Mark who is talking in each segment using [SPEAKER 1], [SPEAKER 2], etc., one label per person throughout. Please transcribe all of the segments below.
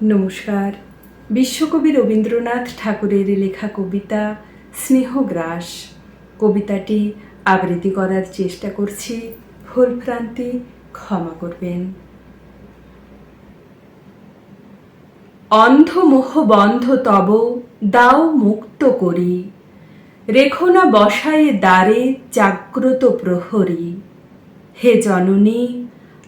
[SPEAKER 1] নমস্কার। বিশ্বকবি রবীন্দ্রনাথ ঠাকুরের লেখা কবিতা স্নেহগ্রাস কবিতাটি আবৃত্তি করার চেষ্টা করছি। ভুলভ্রান্তি ক্ষমা করবেন। অন্ধমোহ বন্ধ তব দাও মুক্ত করি, রেখো না বসায়ে দ্বারে জাগ্রত প্রহরী। হে জননী,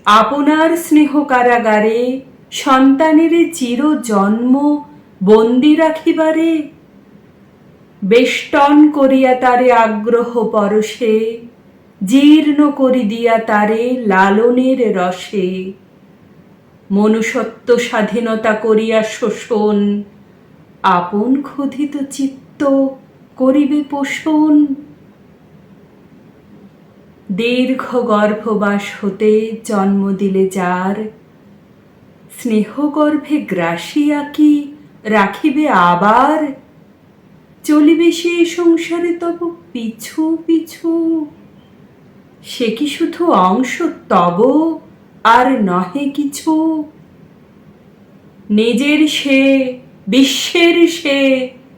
[SPEAKER 1] আপনার স্নেহ কারাগারে সন্তানের চির জন্ম বন্দি রাখিবারে, বেষ্টন করিয়া তারে আগ্রহ পরশে, জীর্ণ করি দিয়া তারে লালনের রসে। মনুষ্যত্ব স্বাধীনতা করিয়া শোষণ, আপন ক্ষুধিত চিত্ত করিবে পোষণ। দীর্ঘ গর্ভবাস হতে জন্ম দিলে যার, স্নেহগর্ভে গ্রাসিয়া কি রাখিবে আবার? চলিবে সে সংসারে তব পিছু পিছু, সে কি শুধু অংশ তব আর নহে কিছু? নিজের সে, বিশ্বের সে,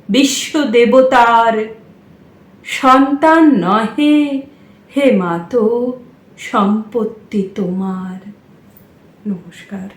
[SPEAKER 1] বিশ্ব দেবতার সন্তান নহে, হে মাতো সম্পত্তি তোমার। নমস্কার।